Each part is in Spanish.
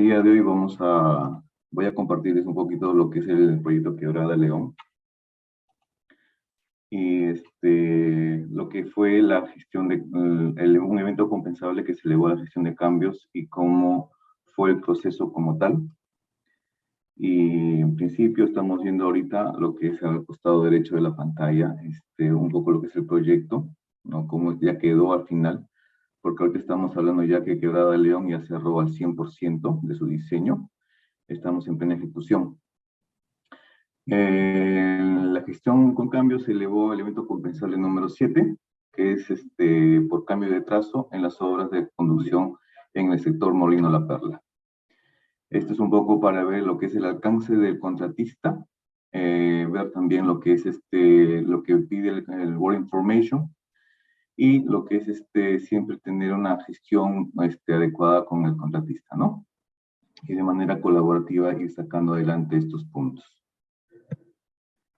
día de hoy voy a compartirles un poquito lo que es el proyecto Quebrada León y lo que fue la gestión de un evento compensable que se elevó a la gestión de cambios y cómo fue el proceso como tal. Y en principio estamos viendo ahorita lo que es al costado derecho de la pantalla, un poco lo que es el proyecto, ¿no? Cómo ya quedó al final, porque ahorita estamos hablando ya que Quebrada León ya cerró al 100% de su diseño. Estamos en plena ejecución. La gestión con cambios se elevó al evento compensable número 7, que es por cambio de trazo en las obras de conducción en el sector Molino La Perla. Esto es un poco para ver lo que es el alcance del contratista, ver también lo que es lo que pide el Work Information y lo que es siempre tener una gestión adecuada con el contratista, ¿no? Y de manera colaborativa ir sacando adelante estos puntos.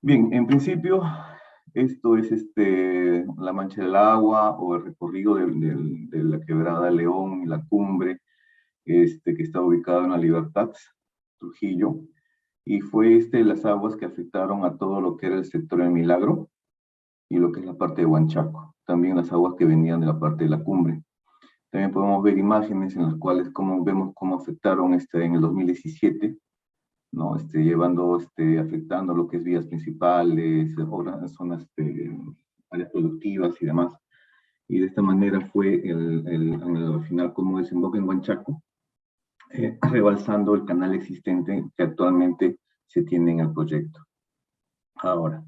Bien, en principio, esto es la mancha del agua o el recorrido de la Quebrada León y la cumbre, que está ubicado en La Libertad, Trujillo, y fue las aguas que afectaron a todo lo que era el sector del Milagro y lo que es la parte de Huanchaco, también las aguas que venían de la parte de la cumbre. También podemos ver imágenes en las cuales vemos cómo afectaron en el 2017, ¿no? Afectando lo que es vías principales, zonas, áreas productivas y demás. Y de esta manera fue al final como desemboca en Huanchaco, rebalsando el canal existente que actualmente se tiene en el proyecto. Ahora,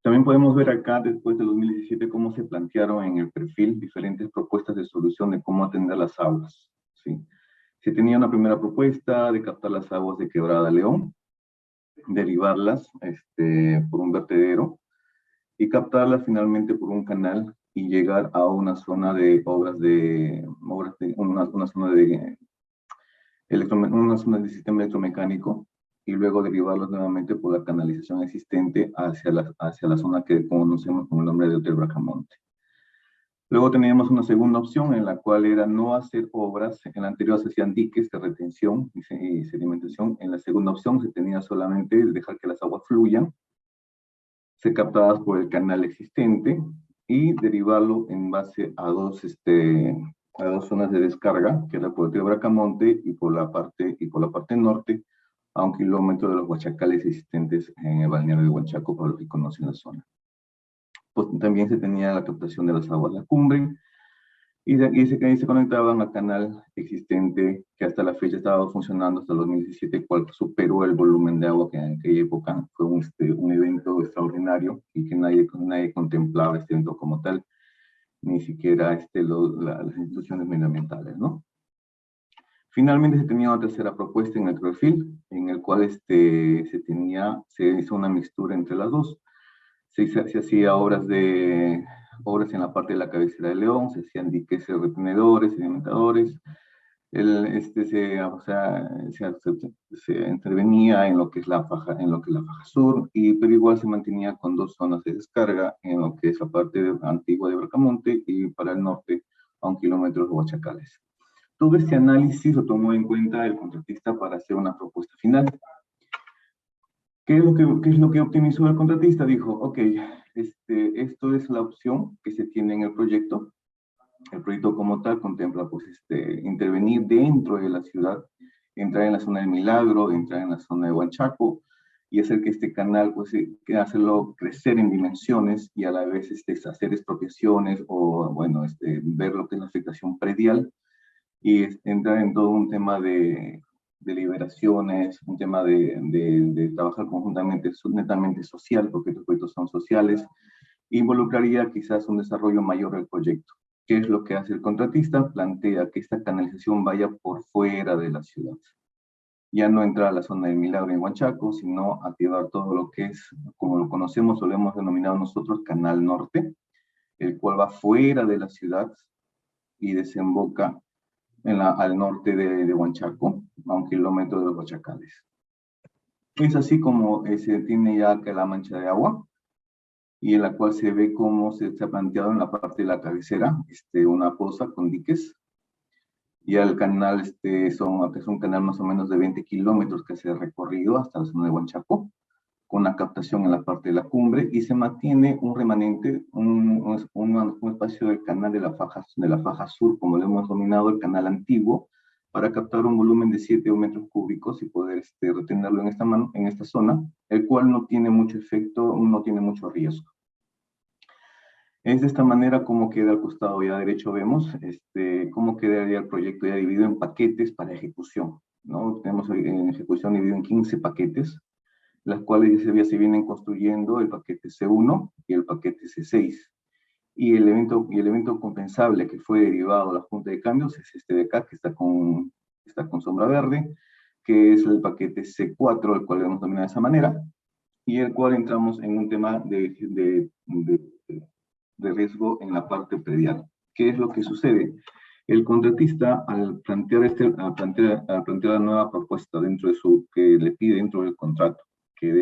también podemos ver acá, después del 2017, cómo se plantearon en el perfil diferentes propuestas de solución de cómo atender las aguas, ¿sí? Se tenía una primera propuesta de captar las aguas de Quebrada León, derivarlas por un vertedero y captarlas finalmente por un canal y llegar a una zona de una zona de sistema electromecánico y luego derivarlos nuevamente por la canalización existente hacia la zona que conocemos con el nombre de Hotel Bracamonte. Luego teníamos una segunda opción en la cual era no hacer obras. En la anterior se hacían diques de retención y sedimentación. En la segunda opción se tenía solamente dejar que las aguas fluyan, ser captadas por el canal existente y derivarlo en base a dos zonas de descarga, que era por el Bracamonte y por la parte norte, a 1 kilómetro de los huachacales existentes en el balneario de Huanchaco, para los que conocen la zona. Pues también se tenía la captación de las aguas de la cumbre, y se conectaban al canal existente que hasta la fecha estaba funcionando hasta el 2017, cual superó el volumen de agua que en aquella época fue un evento extraordinario y que nadie contemplaba este evento como tal, ni siquiera las instituciones medioambientales, ¿no? Finalmente se tenía una tercera propuesta en el perfil, en el cual se hizo una mixtura entre las dos. Se hacía obras en la parte de la cabecera de León, se hacían diques retenedores, sedimentadores, se intervenía en lo que es la faja sur, pero igual se mantenía con dos zonas de descarga en lo que es la parte antigua de Bracamonte y para el norte a 1 kilómetro de Huachacales. Todo este análisis lo tomó en cuenta el contratista para hacer una propuesta final. ¿Qué es lo que optimizó el contratista? Dijo, ok, esto es la opción que se tiene en el proyecto. El proyecto como tal contempla pues, intervenir dentro de la ciudad, entrar en la zona del Milagro, entrar en la zona de Huanchaco y hacer que este canal, pues, hacerlo crecer en dimensiones y a la vez hacer expropiaciones o, bueno, ver lo que es la afectación predial y entrar en todo un tema de deliberaciones, un tema de trabajar conjuntamente, netamente social, porque estos proyectos son sociales, involucraría quizás un desarrollo mayor del proyecto. ¿Qué es lo que hace el contratista? Plantea que esta canalización vaya por fuera de la ciudad. Ya no entrar a la zona del Milagro en Huanchaco, sino activar todo lo que es, como lo conocemos o lo hemos denominado nosotros, Canal Norte, el cual va fuera de la ciudad y desemboca al norte de Huanchaco, a 1 kilómetro de los Huachacales. Es así como se tiene ya que la mancha de agua, y en la cual se ve cómo se ha planteado en la parte de la cabecera una poza con diques, Ya el canal es un canal más o menos de 20 kilómetros que se ha recorrido hasta la zona de Huanchaco, con una captación en la parte de la cumbre, y se mantiene un remanente, un espacio del canal de la faja sur, como lo hemos denominado, el canal antiguo, para captar un volumen de 7 metros cúbicos y poder retenerlo en esta zona, el cual no tiene mucho efecto, no tiene mucho riesgo. Es de esta manera como queda al costado ya derecho, vemos cómo quedaría el proyecto ya dividido en paquetes para ejecución, ¿no? Tenemos en ejecución dividido en 15 paquetes, las cuales ya se vienen construyendo el paquete C1 y el paquete C6. Y el evento compensable que fue derivado de la Junta de Cambios es este de acá, que está con sombra verde, que es el paquete C4, el cual lo hemos denominado de esa manera, y el cual entramos en un tema de riesgo en la parte predial. ¿Qué es lo que sucede? El contratista, al plantear la nueva propuesta que le pide dentro del contrato, que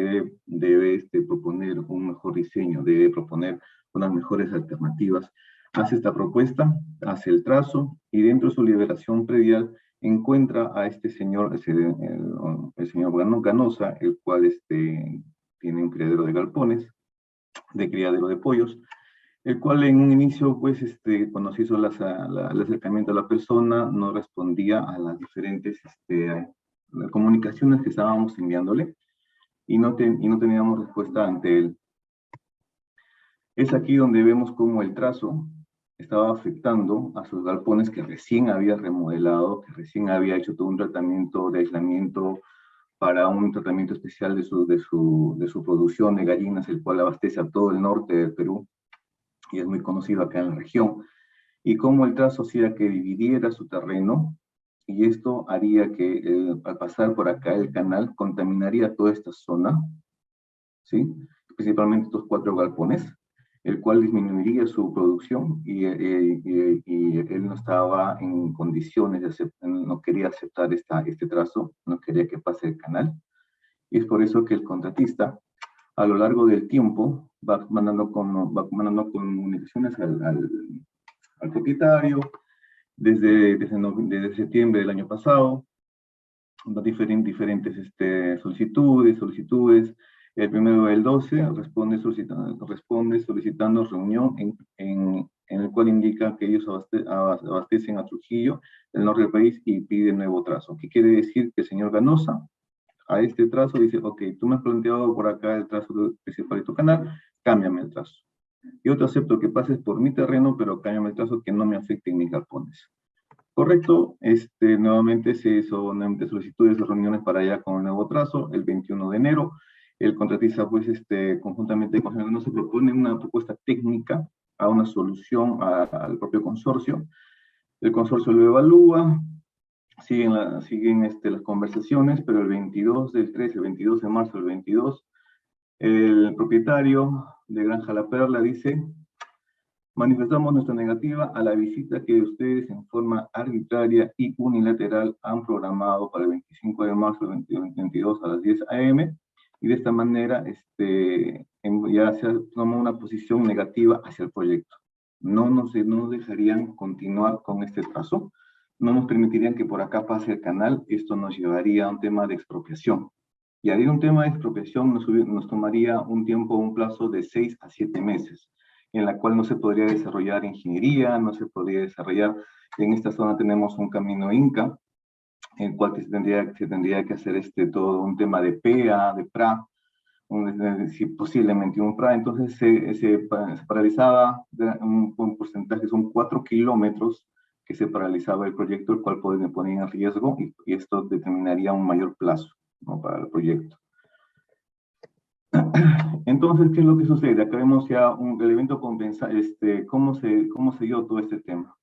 debe proponer un mejor diseño, debe proponer unas mejores alternativas, hace esta propuesta, hace el trazo, y dentro de su liberación predial encuentra a este señor, el señor Ganosa, el cual tiene un criadero de galpones, de criadero de pollos, el cual en un inicio, pues, cuando se hizo el acercamiento a la persona, no respondía a las diferentes comunicaciones que estábamos enviándole, y no teníamos respuesta ante él. Es aquí donde vemos cómo el trazo estaba afectando a sus galpones que recién había remodelado, que recién había hecho todo un tratamiento de aislamiento para un tratamiento especial de su producción de gallinas, el cual abastece a todo el norte del Perú, y es muy conocido acá en la región, y cómo el trazo hacía que dividiera su terreno, y esto haría que al pasar por acá el canal contaminaría toda esta zona, ¿sí? Principalmente estos 4 galpones, el cual disminuiría su producción, y él no estaba en condiciones no quería aceptar este trazo, no quería que pase el canal, y es por eso que el contratista, a lo largo del tiempo, va mandando comunicaciones al propietario, desde septiembre del año pasado, diferentes solicitudes. El primero del 12 responde solicitando reunión en el cual indica que ellos abastecen a Trujillo, el norte del país, y pide nuevo trazo. ¿Qué quiere decir? Que el señor Ganosa a este trazo dice: ok, tú me has planteado por acá el trazo principal de tu canal, cámbiame el trazo. Yo te acepto que pases por mi terreno, pero cámbiame el trazo que no me afecte en mis galpones. Correcto, nuevamente se hizo solicitudes de reuniones para allá con el nuevo trazo, el 21 de enero. El contratista, pues, conjuntamente con el se propone una propuesta técnica a una solución al propio consorcio. El consorcio lo evalúa, siguen las conversaciones, pero el 22 del 13, el 22 de marzo del 22, el propietario de Granja La Perla dice: manifestamos nuestra negativa a la visita que ustedes en forma arbitraria y unilateral han programado para el 25 de marzo del 2022 a las 10 a.m. y de esta manera ya se toma una posición negativa hacia el proyecto. No nos dejarían continuar con este trazo, no nos permitirían que por acá pase el canal. Esto nos llevaría a un tema de expropiación. Y a un tema de expropiación nos tomaría un plazo de 6 a 7 meses, en la cual no se podría desarrollar ingeniería, no se podría desarrollar. En esta zona tenemos un camino Inca, en el cual se tendría que hacer todo un tema de PEA, de PRA, posiblemente un PRA. Entonces se paralizaba un porcentaje, son 4 kilómetros que se paralizaba el proyecto, el cual poner en riesgo, y esto determinaría un mayor plazo, ¿no?, para el proyecto. Entonces, ¿qué es lo que sucede? Acá vemos ya el evento compensa, cómo se dio todo este tema.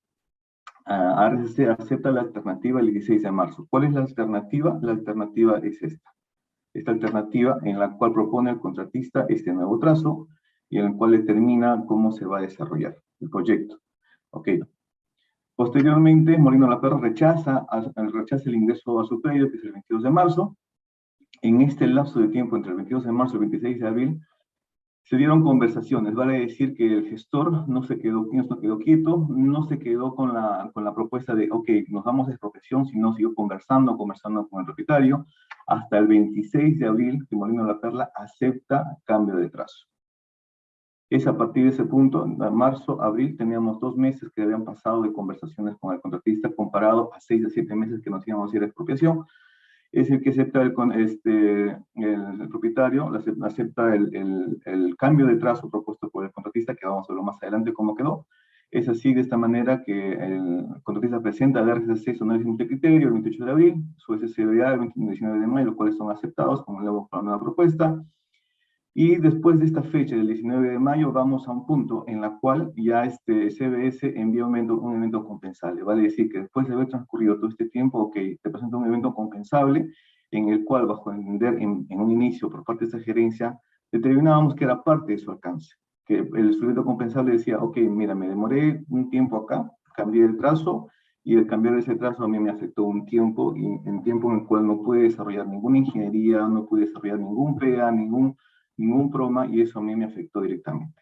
RCC acepta la alternativa el 16 de marzo. ¿Cuál es la alternativa? La alternativa es esta alternativa en la cual propone el contratista este nuevo trazo, y en el cual determina cómo se va a desarrollar el proyecto. Ok. Posteriormente, Molino La Perla rechaza el ingreso a su predio, que es el 22 de marzo. En este lapso de tiempo, entre el 22 de marzo y el 26 de abril, Se dieron conversaciones, vale decir que el gestor no se quedó quieto, no se quedó con la propuesta de, ok, nos vamos a expropiación, sino siguió conversando con el propietario, hasta el 26 de abril, que Molino La Perla acepta cambio de trazo. Es a partir de ese punto, en marzo, abril, teníamos 2 meses que habían pasado de conversaciones con el contratista, comparado a 6 a 7 meses que nos íbamos a ir a expropiación. Es el que acepta el propietario, acepta el cambio de trazo propuesto por el contratista, que vamos a ver más adelante cómo quedó. Es así, de esta manera, que el contratista presenta al RCC su análisis multicriterio el 28 de abril, su SCBA el 19 de mayo, los cuales son aceptados como la nueva propuesta. Y después de esta fecha, del 19 de mayo, vamos a un punto en la cual ya CBS envía un evento compensable. Vale decir que después de haber transcurrido todo este tiempo, ok, te presenta un evento compensable en el cual, bajo entender en un inicio por parte de esta gerencia, determinábamos que era parte de su alcance. Que el evento compensable decía, ok, mira, me demoré un tiempo acá, cambié el trazo, y el cambiar ese trazo a mí me afectó un tiempo, y en tiempo en el cual no pude desarrollar ninguna ingeniería, no pude desarrollar ningún PA, ningún problema, y eso a mí me afectó directamente.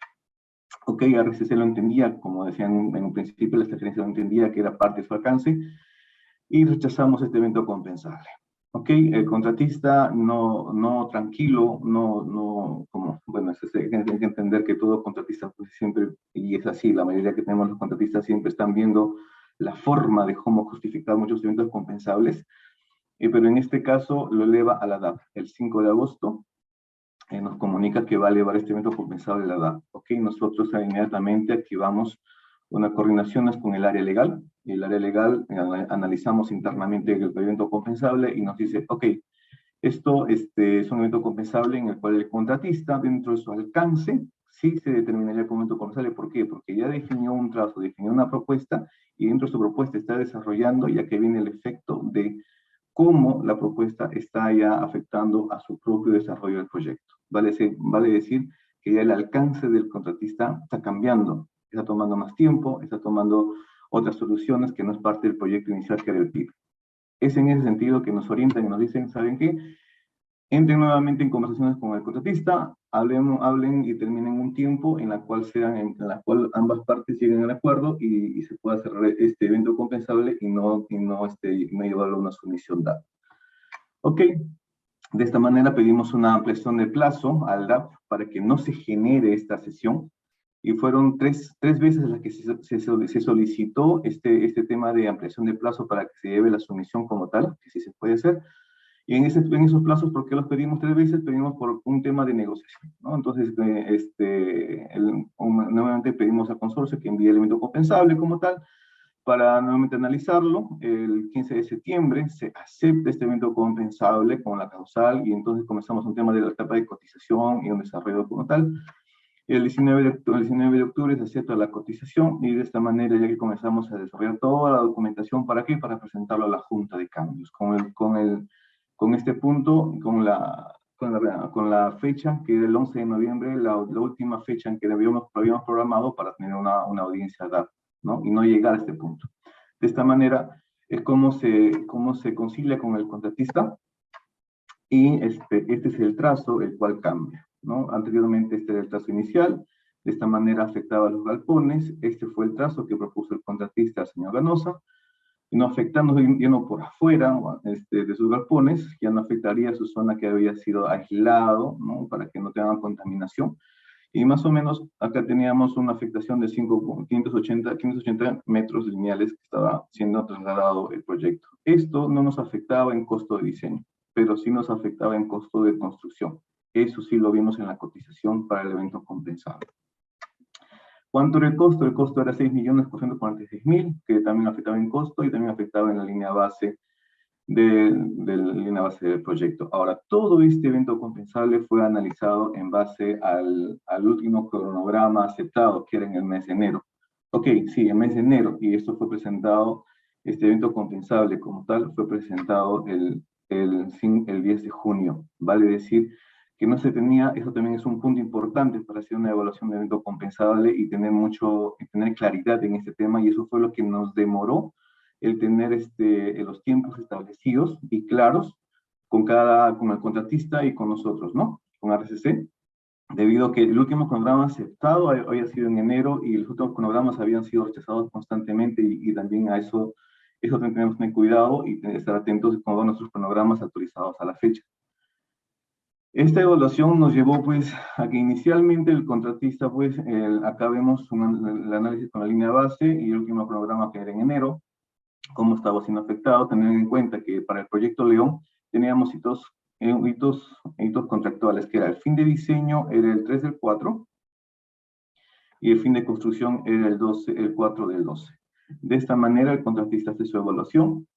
Ok, RCC lo entendía, como decían en un principio, la gerencia lo entendía que era parte de su alcance, y rechazamos este evento compensable. Ok, el contratista no tranquilo, como, bueno, hay que entender que todo contratista pues siempre, y es así, la mayoría que tenemos los contratistas siempre están viendo la forma de cómo justificar muchos eventos compensables, pero en este caso lo eleva a la DAP el 5 de agosto, nos comunica que va a elevar este evento compensable de la DAP. Ok, nosotros inmediatamente activamos una coordinación con el área legal, y el área legal analizamos internamente el evento compensable y nos dice, ok, esto es un evento compensable en el cual el contratista, dentro de su alcance, sí se determinaría como evento compensable. ¿Por qué? Porque ya definió un trazo, definió una propuesta, y dentro de su propuesta está desarrollando, ya que viene el efecto de cómo la propuesta está ya afectando a su propio desarrollo del proyecto. Vale decir que ya el alcance del contratista está cambiando, está tomando más tiempo, está tomando otras soluciones que no es parte del proyecto inicial que era el PIB. Es en ese sentido que nos orientan y nos dicen, ¿saben qué? Entren nuevamente en conversaciones con el contratista, hablen y terminen un tiempo en la cual ambas partes lleguen al acuerdo y se pueda cerrar este evento compensable y no llevarlo a una sumisión dada. Ok, de esta manera pedimos una ampliación de plazo al DAP para que no se genere esta sesión, y fueron tres veces las que se solicitó este tema de ampliación de plazo para que se lleve la sumisión como tal, que sí se puede hacer. Y en esos plazos, ¿por qué los pedimos 3 veces? Pedimos por un tema de negociación, ¿no? Entonces, nuevamente pedimos al consorcio que envíe el evento compensable como tal, para nuevamente analizarlo. El 15 de septiembre se acepta este evento compensable con la causal, y entonces comenzamos un tema de la etapa de cotización y un desarrollo como tal. El 19 de octubre se acepta la cotización, y de esta manera ya que comenzamos a desarrollar toda la documentación. ¿Para qué? Para presentarlo a la Junta de Cambios. Con este punto, con la fecha, que era el 11 de noviembre, la última fecha en que habíamos programado para tener una audiencia DAP, ¿no? Y no llegar a este punto. De esta manera es cómo se concilia con el contratista, y este es el trazo el cual cambia, ¿no? Anteriormente este era el trazo inicial, de esta manera afectaba a los galpones. Este fue el trazo que propuso el contratista, el señor Ganosa, no afectando ya no por afuera de sus galpones, ya no afectaría su zona que había sido aislado, ¿no? Para que no tengan contaminación. Y más o menos acá teníamos una afectación de 580 metros lineales que estaba siendo trasladado el proyecto. Esto no nos afectaba en costo de diseño, pero sí nos afectaba en costo de construcción. Eso sí lo vimos en la cotización para el evento compensado. ¿Cuánto era el costo? El costo era 6.446.000, que también afectaba en costo y también afectaba en la línea base del proyecto. Ahora, todo este evento compensable fue analizado en base al último cronograma aceptado, que era en el mes de enero. Ok, sí, el mes de enero, y esto fue presentado, este evento compensable como tal, fue presentado el 10 de junio. Vale decir que no se tenía, eso también es un punto importante para hacer una evaluación de evento compensable y tener claridad en este tema, y eso fue lo que nos demoró el tener los tiempos establecidos y claros con el contratista y con nosotros, ¿no? Con RCC. debido a que el último cronograma aceptado había sido en enero y los últimos cronogramas habían sido rechazados constantemente y también a eso tenemos que tener cuidado y estar atentos con nuestros cronogramas actualizados a la fecha. Esta evaluación nos llevó pues a que inicialmente el contratista pues acá vemos el análisis con la línea base y el último cronograma que era en enero, cómo estaba siendo afectado, teniendo en cuenta que para el proyecto León teníamos hitos contractuales, que era el fin de diseño era el 3 del 4 y el fin de construcción era el 4 del 12. De esta manera el contratista hace su evaluación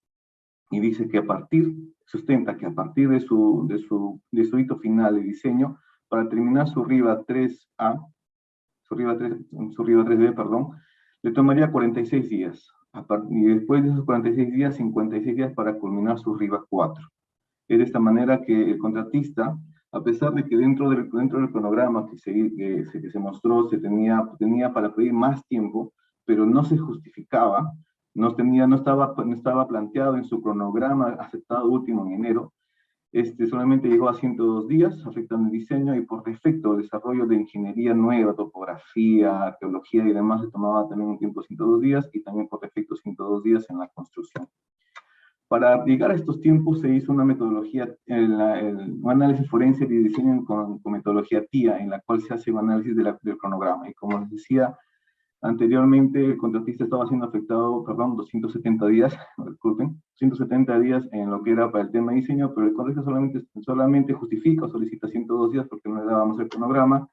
y dice que sustenta que a partir de su hito final de diseño, para terminar su RIVA 3A, su RIVA 3B, perdón, le tomaría 46 días. Y después de esos 46 días, 56 días para culminar su RIVA 4. Es de esta manera que el contratista, a pesar de que dentro del cronograma que se mostró, tenía para pedir más tiempo, pero no se justificaba, no estaba planteado en su cronograma aceptado último en enero, solamente llegó a 102 días, afectando el diseño, y por defecto el desarrollo de ingeniería nueva, topografía, arqueología y demás, se tomaba también un tiempo de 102 días, y también por defecto 102 días en la construcción. Para llegar a estos tiempos se hizo una metodología, un análisis forense de diseño con metodología TIA, en la cual se hace un análisis del cronograma. Y como les decía anteriormente, el contratista estaba siendo afectado, perdón, 270 días, disculpen, 170 días en lo que era para el tema de diseño, pero el contratista solamente justifica o solicita 102 días porque no le dábamos el cronograma.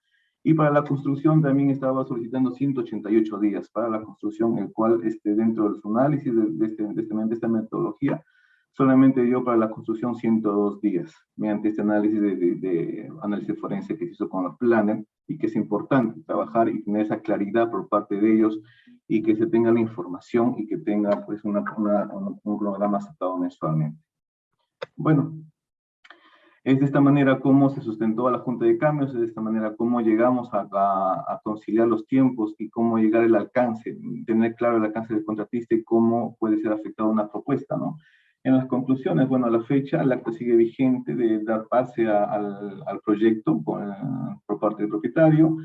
Y para la construcción también estaba solicitando 188 días para la construcción, el cual dentro de su análisis de esta metodología, solamente dio para la construcción 102 días, mediante este análisis de análisis forense que se hizo con el planner, y que es importante trabajar y tener esa claridad por parte de ellos, y que se tenga la información y que tenga pues un cronograma aceptado mensualmente. Bueno, es de esta manera como se sustentó a la Junta de Cambios, es de esta manera como llegamos a conciliar los tiempos y cómo llegar al alcance, tener claro el alcance del contratista y cómo puede ser afectada una propuesta, ¿no? En las conclusiones, bueno, a la fecha, el acta sigue vigente de dar pase al proyecto por parte del propietario.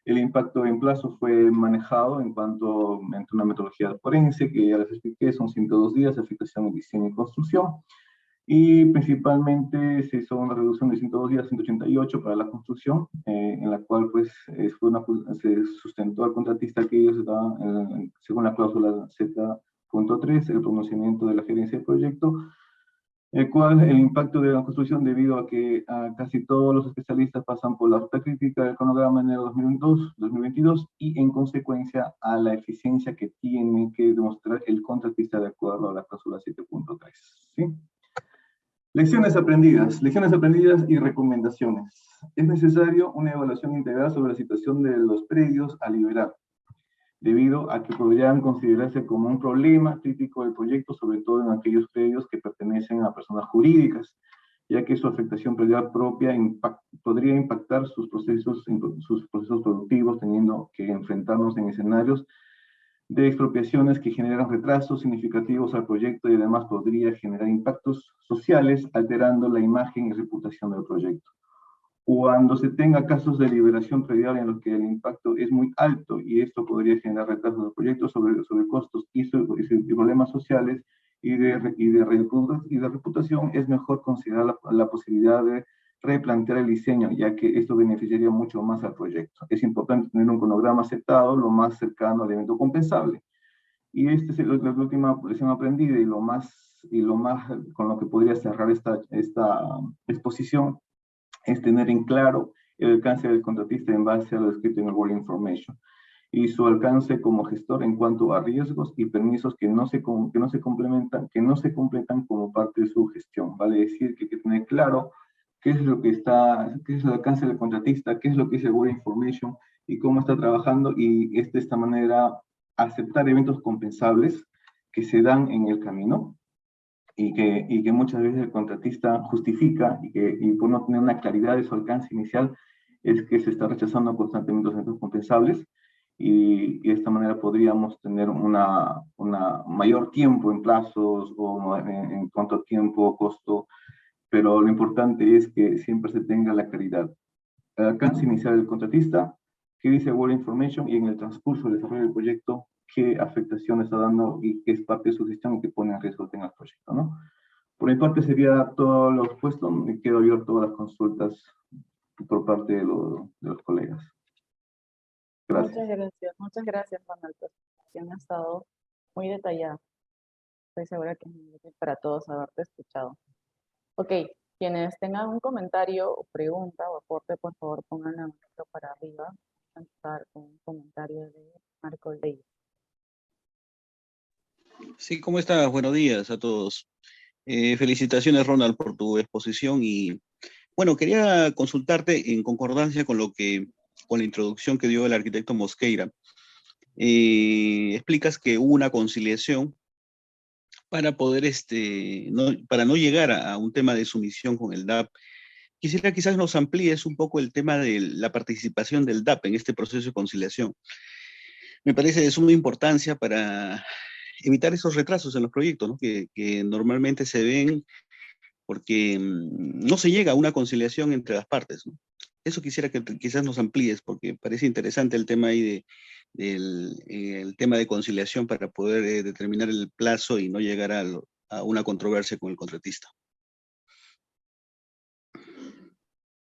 El impacto en plazo fue manejado mediante una metodología forense, que ya les expliqué, son 102 días de afectación, diseño y construcción. Y principalmente se hizo una reducción de 102 días, 188 para la construcción, en la cual pues se sustentó al contratista que ellos estaban, según la cláusula Z.3, el pronunciamiento de la gerencia del proyecto, el cual el impacto de la construcción, debido a que casi todos los especialistas pasan por la ruta crítica del cronograma en enero 2022, y en consecuencia a la eficiencia que tiene que demostrar el contratista de acuerdo a la cláusula 7.3. ¿Sí? Lecciones aprendidas y recomendaciones. Es necesario una evaluación integral sobre la situación de los predios a liberar, debido a que podrían considerarse como un problema crítico del proyecto, sobre todo en aquellos predios que pertenecen a personas jurídicas, ya que su afectación predial propia podría impactar sus procesos productivos, teniendo que enfrentarnos en escenarios de expropiaciones que generan retrasos significativos al proyecto, y además podría generar impactos sociales, alterando la imagen y reputación del proyecto. Cuando se tenga casos de liberación predial en los que el impacto es muy alto, y esto podría generar retrasos del proyecto sobre costos y problemas sociales y de reputación, es mejor considerar la posibilidad de replantear el diseño, ya que esto beneficiaría mucho más al proyecto. Es importante tener un cronograma aceptado lo más cercano al evento compensable. Y esta es la última lección aprendida, y lo más con lo que podría cerrar esta exposición, es tener en claro el alcance del contratista en base a lo escrito en el Work Information, y su alcance como gestor en cuanto a riesgos y permisos que no se completan como parte de su gestión. Vale decir que hay que tener claro qué es el alcance del contratista, qué es lo que es el Work Information y cómo está trabajando, y de esta manera aceptar eventos compensables que se dan en el camino, y que muchas veces el contratista justifica, y por no tener una claridad de su alcance inicial, es que se está rechazando constantemente los eventos compensables, y de esta manera podríamos tener una mayor tiempo en plazos o en cuanto a tiempo, costo, pero lo importante es que siempre se tenga la claridad. el alcance inicial del contratista, qué dice Work Information y en el transcurso del desarrollo del proyecto, qué afectación está dando y qué es parte de su gestión y qué pone en riesgo el proyecto, ¿no? Por mi parte sería todo lo expuesto, me quedo abierto a las consultas por parte de los colegas. Gracias. Muchas gracias, Ronald. Tu explicación ha estado muy detallada. Estoy segura que es muy útil para todos haberte escuchado. Ok, quienes tengan un comentario o pregunta o aporte, por favor pongan la manito para arriba. Vamos a empezar con un comentario de Marco Ley. Sí, ¿cómo estás? Buenos días a todos. Felicitaciones, Ronald, por tu exposición y, bueno, quería consultarte en concordancia con con la introducción que dio el arquitecto Mosqueira. Explicas que hubo una conciliación para poder, para no llegar a un tema de sumisión con el DAP. Quisiera quizás nos amplíes un poco el tema de la participación del DAP en este proceso de conciliación. Me parece de suma importancia para evitar esos retrasos en los proyectos, ¿no? Que normalmente se ven porque no se llega a una conciliación entre las partes, ¿no? Eso quisiera que quizás nos amplíes, porque parece interesante el tema ahí el tema de conciliación para poder determinar el plazo y no llegar a una controversia con el contratista.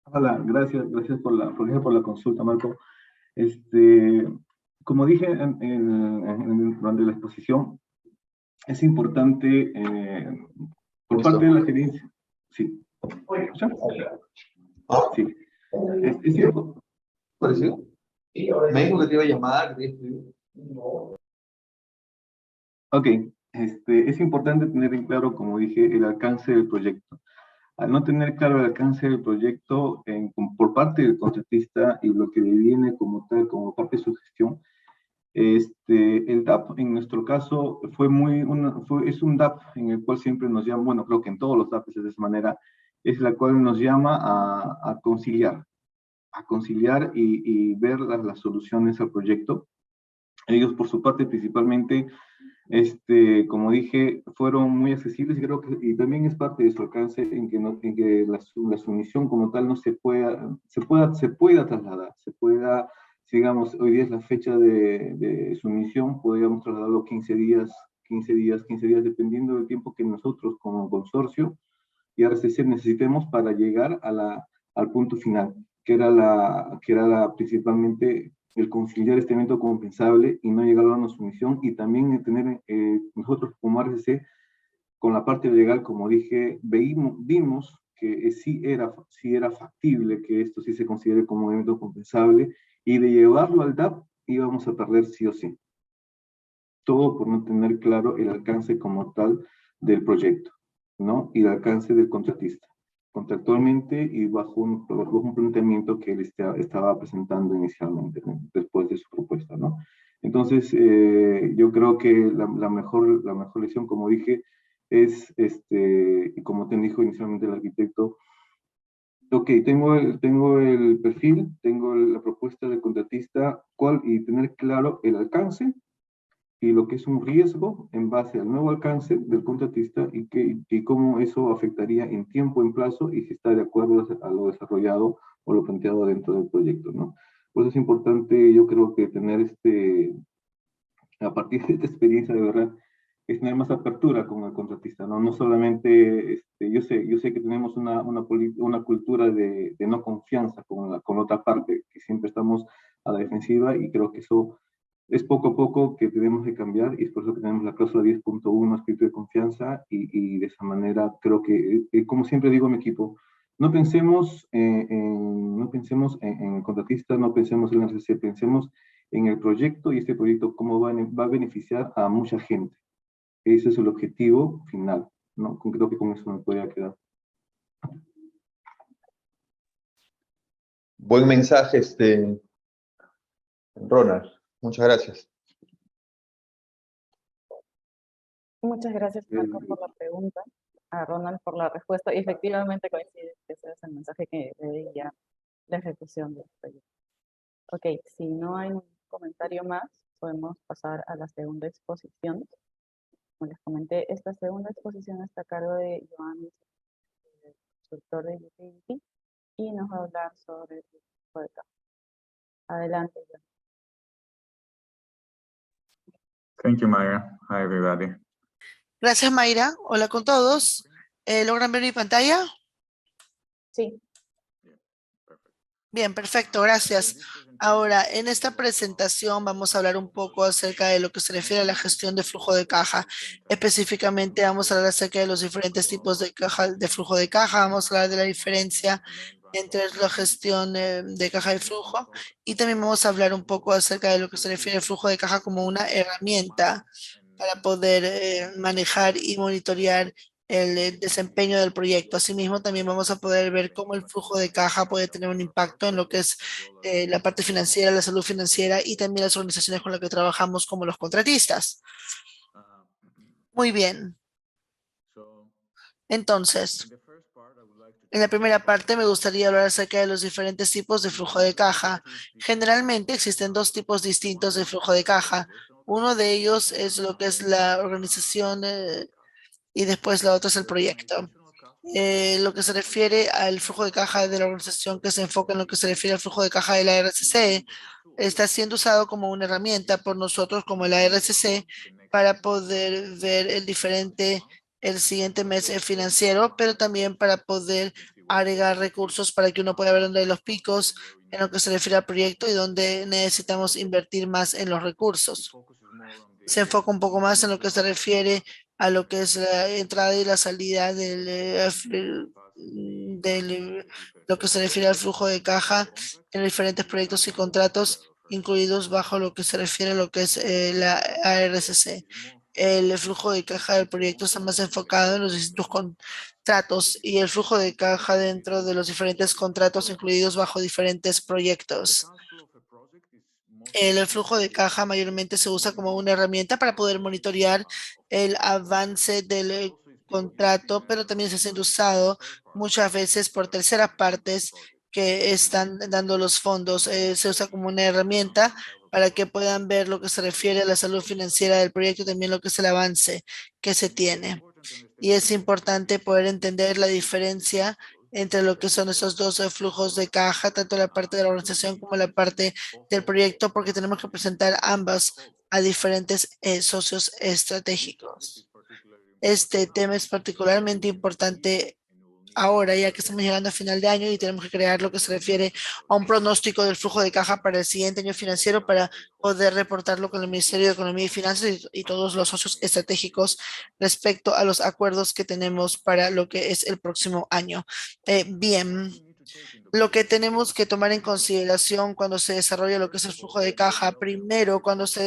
Hola, gracias por la consulta, Marco. Como dije durante la exposición, es importante por parte de la gerencia. Sí. ¿Me escuchan? Sí. Es importante. ¿Pareció? Me dijo que te iba a llamar. Ok. Es importante tener en claro, como dije, el alcance del proyecto. Al no tener claro el alcance del proyecto por parte del contratista y lo que viene como tal, como parte de su gestión, el DAP en nuestro caso es un DAP en el cual siempre nos llama, bueno, creo que en todos los DAPs es de esa manera, es la cual nos llama a conciliar y ver las soluciones al proyecto. Ellos por su parte principalmente, como dije, fueron muy accesibles y creo que y también es parte de su alcance en que, en que la sumisión como tal no se pueda trasladar, digamos, hoy día es la fecha de sumisión, podríamos trasladarlo 15 días, 15 días, dependiendo del tiempo que nosotros como consorcio y RCC necesitemos para llegar al punto final, que era principalmente el conciliar este evento compensable y no llegar a una sumisión y también tener nosotros como RCC con la parte legal, como dije, vimos que sí era factible que esto sí se considere como un evento compensable y de llevarlo al DAP íbamos a perder sí o sí. Todo por no tener claro el alcance como tal del proyecto, ¿no? Y el alcance del contratista, contractualmente y bajo un planteamiento que él estaba presentando inicialmente, ¿no? Después de su propuesta, ¿no? Entonces, yo creo que la mejor lección, como dije, es, y como te dijo inicialmente el arquitecto, ok, tengo el perfil, tengo la propuesta del contratista, y tener claro el alcance y lo que es un riesgo en base al nuevo alcance del contratista y cómo eso afectaría en tiempo, en plazo y si está de acuerdo a lo desarrollado o lo planteado dentro del proyecto, ¿no? Por eso es importante, yo creo que tener a partir de esta experiencia de verdad, es tener más apertura con el contratista, ¿no? No solamente, yo sé que tenemos una cultura de no confianza con otra parte, que siempre estamos a la defensiva y creo que eso es poco a poco que tenemos que cambiar y es por eso que tenemos la cláusula 10.1, espíritu de confianza y de esa manera creo que, como siempre digo a mi equipo, no pensemos en el contratista, no pensemos en la RCC, pensemos en el proyecto y este proyecto cómo va a beneficiar a mucha gente. Ese es el objetivo final, ¿no? Creo que con eso me podría quedar. Buen mensaje, Ronald. Muchas gracias. Muchas gracias, Marco, por la pregunta, a Ronald por la respuesta. Y efectivamente coincide que ese es el mensaje que veía la ejecución del proyecto. Ok, si no hay un comentario más, podemos pasar a la segunda exposición. Como les comenté, esta segunda exposición está a cargo de Joan, consultor de Utility. y nos va a hablar sobre el flujo de caja. Adelante, John. Thank you, Maya. Hi, everybody. Gracias, Mayra. Hola con todos. ¿Logran ver mi pantalla? Sí, Bien, perfecto, gracias. Ahora, en esta presentación vamos a hablar un poco acerca de lo que se refiere a la gestión de flujo de caja. Específicamente vamos a hablar acerca de los diferentes tipos de caja, de flujo de caja. Vamos a hablar de la diferencia entre la gestión de caja de flujo y también vamos a hablar un poco acerca de lo que se refiere al flujo de caja como una herramienta para poder manejar y monitorear el desempeño del proyecto. Asimismo, también vamos a poder ver cómo el flujo de caja puede tener un impacto en lo que es la parte financiera, la salud financiera y también las organizaciones con las que trabajamos como los contratistas. Muy bien. Entonces, en la primera parte me gustaría hablar acerca de los diferentes tipos de flujo de caja. Generalmente existen dos tipos distintos de flujo de caja. Uno de ellos es lo que es la organización y después la otra es el proyecto. Lo que se refiere al flujo de caja de la organización que se enfoca en lo que se refiere al flujo de caja de la RCC, está siendo usado como una herramienta por nosotros como la RCC para poder ver el siguiente mes financiero, pero también para poder agregar recursos para que uno pueda ver dónde hay los picos en lo que se refiere al proyecto y dónde necesitamos invertir más en los recursos. Se enfoca un poco más en lo que se refiere a lo que es la entrada y la salida lo que se refiere al flujo de caja en diferentes proyectos y contratos incluidos bajo lo que se refiere a lo que es la ARCC. El flujo de caja del proyecto está más enfocado en los distintos contratos y el flujo de caja dentro de los diferentes contratos incluidos bajo diferentes proyectos. El flujo de caja mayormente se usa como una herramienta para poder monitorear el avance del contrato, pero también se siendo usado muchas veces por terceras partes que están dando los fondos. Se usa como una herramienta para que puedan ver lo que se refiere a la salud financiera del proyecto y también lo que es el avance que se tiene. Y es importante poder entender la diferencia entre lo que son esos dos flujos de caja, tanto la parte de la organización como la parte del proyecto, porque tenemos que presentar ambas a diferentes socios estratégicos. Este tema es particularmente importante ahora, ya que estamos llegando a final de año y tenemos que crear lo que se refiere a un pronóstico del flujo de caja para el siguiente año financiero para poder reportarlo con el Ministerio de Economía y Finanzas y todos los socios estratégicos respecto a los acuerdos que tenemos para lo que es el próximo año. Bien. Lo que tenemos que tomar en consideración cuando se desarrolla lo que es el flujo de caja, primero, cuando se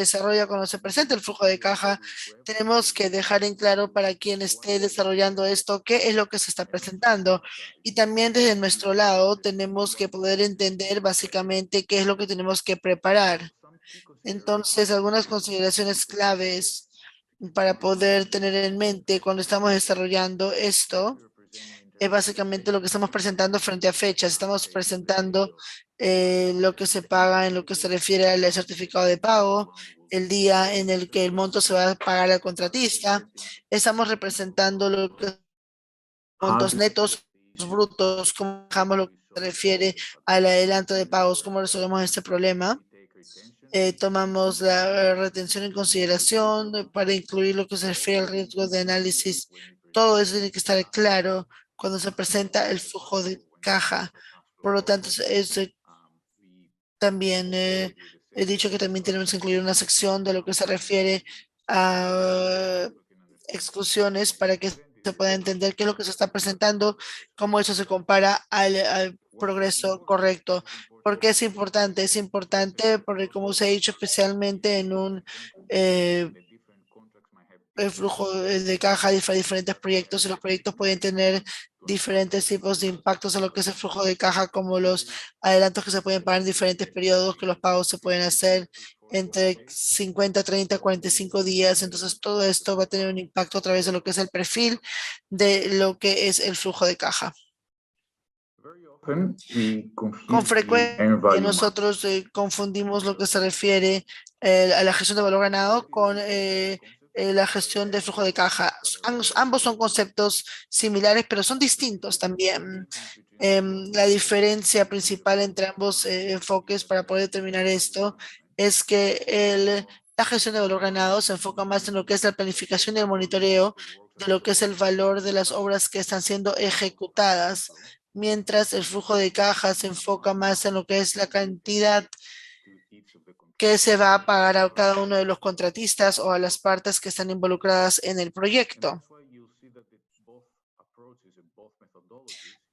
presenta el flujo de caja, tenemos que dejar en claro para quien esté desarrollando esto qué es lo que se está presentando. Y también desde nuestro lado tenemos que poder entender básicamente qué es lo que tenemos que preparar. Entonces, algunas consideraciones claves para poder tener en mente cuando estamos desarrollando esto es básicamente lo que estamos presentando frente a fechas. Estamos presentando lo que se paga en lo que se refiere al certificado de pago, el día en el que el monto se va a pagar al contratista. Estamos representando lo que son montos netos, brutos, cómo dejamos lo que se refiere al adelanto de pagos, cómo resolvemos este problema. Tomamos la retención en consideración para incluir lo que se refiere al riesgo de análisis. Todo eso tiene que estar claro cuando se presenta el flujo de caja. Por lo tanto, también he dicho que también tenemos que incluir una sección de lo que se refiere a exclusiones para que se pueda entender qué es lo que se está presentando, cómo eso se compara al progreso correcto. ¿Por qué es importante? Es importante porque, como se ha dicho, especialmente en un el flujo de caja de diferentes proyectos y los proyectos pueden tener diferentes tipos de impactos en lo que es el flujo de caja, como los adelantos que se pueden pagar en diferentes periodos, que los pagos se pueden hacer entre 50, 30, 45 días. Entonces, todo esto va a tener un impacto a través de lo que es el perfil de lo que es el flujo de caja. Con frecuencia nosotros confundimos lo que se refiere a la gestión de valor ganado con la gestión de flujo de caja. Ambos son conceptos similares, pero son distintos también. La diferencia principal entre ambos enfoques para poder determinar esto es que la gestión de valor ganado se enfoca más en lo que es la planificación y el monitoreo de lo que es el valor de las obras que están siendo ejecutadas, mientras el flujo de caja se enfoca más en lo que es la cantidad que se va a pagar a cada uno de los contratistas o a las partes que están involucradas en el proyecto.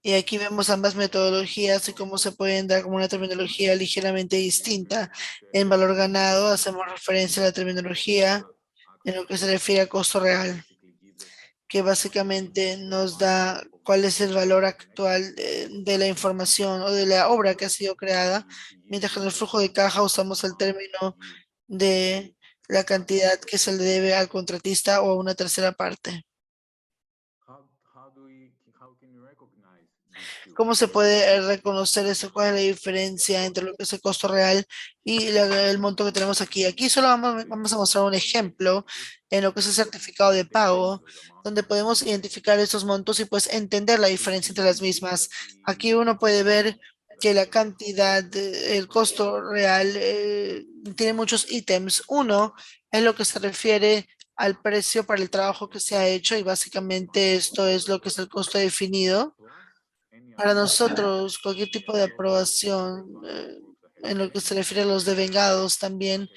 Y aquí vemos ambas metodologías y cómo se pueden dar como una terminología ligeramente distinta. En valor ganado hacemos referencia a la terminología en lo que se refiere a costo real, que básicamente nos da cuál es el valor actual de la información o de la obra que ha sido creada, mientras que en el flujo de caja usamos el término de la cantidad que se le debe al contratista o a una tercera parte. ¿Cómo se puede reconocer eso? ¿Cuál es la diferencia entre lo que es el costo real y el monto que tenemos aquí? Aquí solo vamos a mostrar un ejemplo en lo que es el certificado de pago, donde podemos identificar estos montos y pues entender la diferencia entre las mismas. Aquí uno puede ver que la cantidad, el costo real tiene muchos ítems. Uno es lo que se refiere al precio para el trabajo que se ha hecho y básicamente esto es lo que es el costo definido. Para nosotros, cualquier tipo de aprobación en lo que se refiere a los devengados también,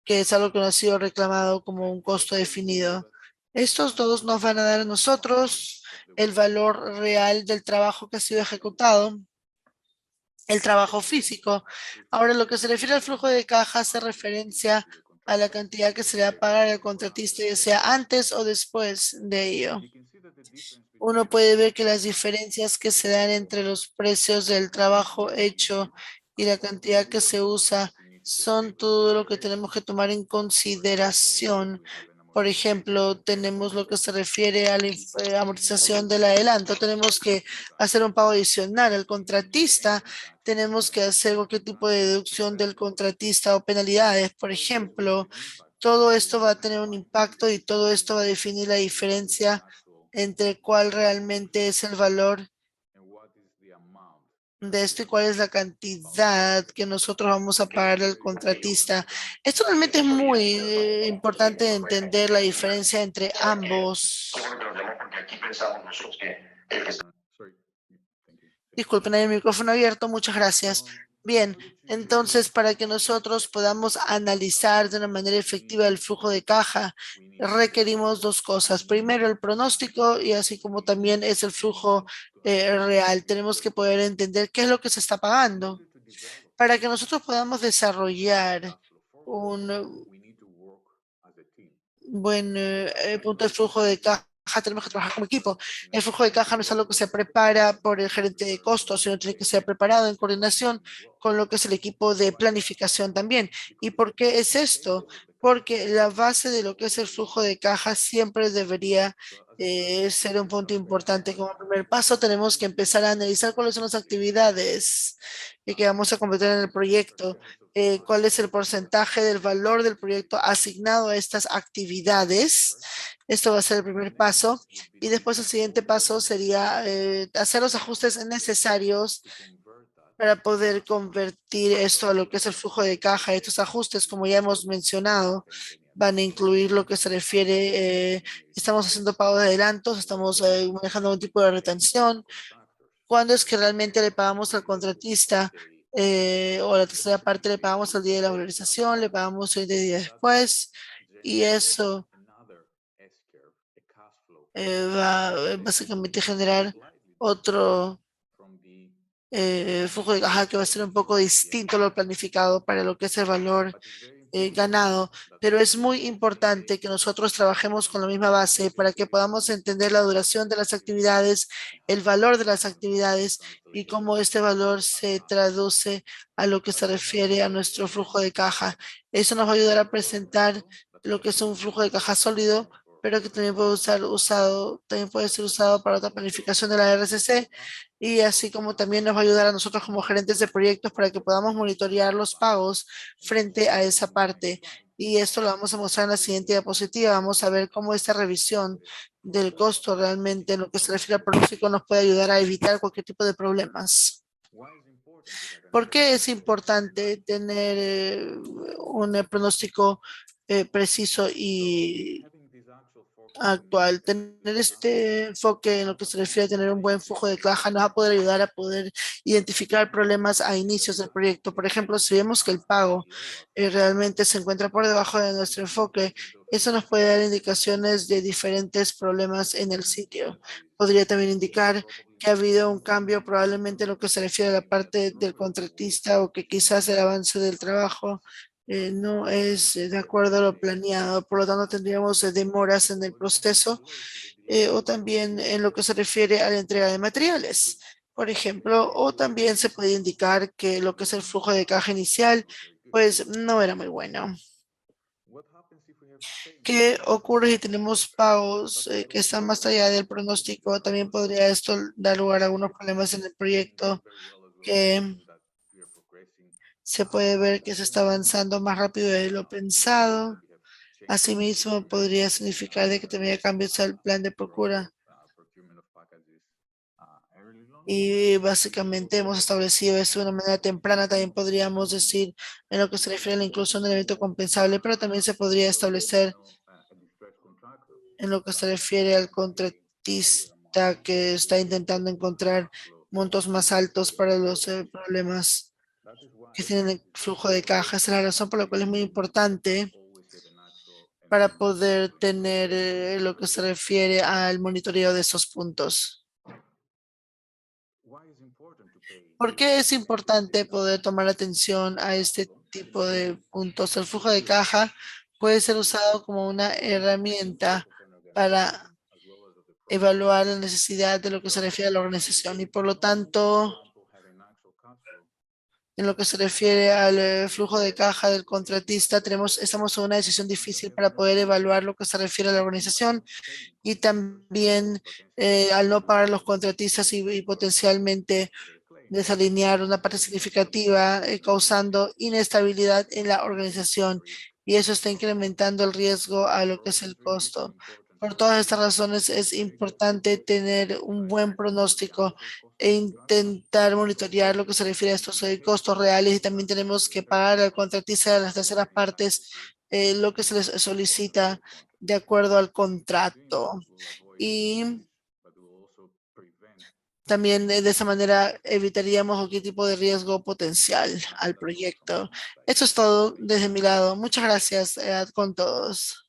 que es algo que no ha sido reclamado como un costo definido. Estos dos nos van a dar a nosotros el valor real del trabajo que ha sido ejecutado, el trabajo físico. Ahora, lo que se refiere al flujo de caja hace referencia a la cantidad que se le va a pagar al contratista, ya sea antes o después de ello. Uno puede ver que las diferencias que se dan entre los precios del trabajo hecho y la cantidad que se usa son todo lo que tenemos que tomar en consideración. Por ejemplo, tenemos lo que se refiere a la amortización del adelanto. Tenemos que hacer un pago adicional al contratista. Tenemos que hacer cualquier tipo de deducción del contratista o penalidades. Por ejemplo, todo esto va a tener un impacto y todo esto va a definir la diferencia entre cuál realmente es el valor de esto y cuál es la cantidad que nosotros vamos a pagar al contratista. Esto realmente es muy importante entender la diferencia entre ambos. Disculpen, hay el micrófono abierto, muchas gracias. Bien, entonces para que nosotros podamos analizar de una manera efectiva el flujo de caja, requerimos dos cosas. Primero, el pronóstico y así como también es el flujo real. Tenemos que poder entender qué es lo que se está pagando. Para que nosotros podamos desarrollar un buen punto de flujo de caja, tenemos que trabajar como equipo. El flujo de caja no es algo que se prepara por el gerente de costos, sino tiene que ser preparado en coordinación con lo que es el equipo de planificación también. ¿Y por qué es esto? Porque la base de lo que es el flujo de caja siempre debería ser un punto importante. Como primer paso, tenemos que empezar a analizar cuáles son las actividades que vamos a completar en el proyecto, cuál es el porcentaje del valor del proyecto asignado a estas actividades. Esto va a ser el primer paso. Y después el siguiente paso sería hacer los ajustes necesarios para poder convertir esto a lo que es el flujo de caja. Estos ajustes, como ya hemos mencionado, van a incluir lo que se refiere, estamos haciendo pago de adelantos, estamos manejando un tipo de retención. ¿Cuándo es que realmente le pagamos al contratista? O la tercera parte le pagamos al día de la valorización, le pagamos el día después. Y eso va básicamente a generar otro flujo de caja que va a ser un poco distinto a lo planificado para lo que es el valor ganado, pero es muy importante que nosotros trabajemos con la misma base para que podamos entender la duración de las actividades, el valor de las actividades y cómo este valor se traduce a lo que se refiere a nuestro flujo de caja. Eso nos va a ayudar a presentar lo que es un flujo de caja sólido, pero que también también puede ser usado para otra planificación de la RCC y así como también nos va a ayudar a nosotros como gerentes de proyectos para que podamos monitorear los pagos frente a esa parte. Y esto lo vamos a mostrar en la siguiente diapositiva. Vamos a ver cómo esta revisión del costo realmente en lo que se refiere al pronóstico nos puede ayudar a evitar cualquier tipo de problemas. ¿Por qué es importante tener un pronóstico preciso y actual? Tener este enfoque en lo que se refiere a tener un buen flujo de caja nos va a poder ayudar a poder identificar problemas a inicios del proyecto. Por ejemplo, si vemos que el pago realmente se encuentra por debajo de nuestro enfoque, eso nos puede dar indicaciones de diferentes problemas en el sitio. Podría también indicar que ha habido un cambio probablemente en lo que se refiere a la parte del contratista o que quizás el avance del trabajo no es de acuerdo a lo planeado. Por lo tanto, tendríamos demoras en el proceso o también en lo que se refiere a la entrega de materiales. Por ejemplo, o también se puede indicar que lo que es el flujo de caja inicial, pues no era muy bueno. ¿Qué ocurre si tenemos pagos que están más allá del pronóstico? También podría esto dar lugar a algunos problemas en el proyecto que se puede ver que se está avanzando más rápido de lo pensado. Asimismo, podría significar de que tendría cambios al plan de procura. Y básicamente hemos establecido esto de una manera temprana. También podríamos decir en lo que se refiere a la inclusión del evento compensable, pero también se podría establecer en lo que se refiere al contratista que está intentando encontrar montos más altos para los problemas que tienen el flujo de caja. Esa es la razón por la cual es muy importante para poder tener lo que se refiere al monitoreo de esos puntos. ¿Por qué es importante poder tomar atención a este tipo de puntos? El flujo de caja puede ser usado como una herramienta para evaluar la necesidad de lo que se refiere a la organización y por lo tanto, en lo que se refiere al flujo de caja del contratista, estamos en una decisión difícil para poder evaluar lo que se refiere a la organización y también al no pagar los contratistas y potencialmente desalinear una parte significativa, causando inestabilidad en la organización y eso está incrementando el riesgo a lo que es el costo. Por todas estas razones es importante tener un buen pronóstico e intentar monitorear lo que se refiere a estos costos reales y también tenemos que pagar al contratista de las terceras partes lo que se les solicita de acuerdo al contrato. Y también de esa manera evitaríamos cualquier tipo de riesgo potencial al proyecto. Eso es todo desde mi lado. Muchas gracias con todos.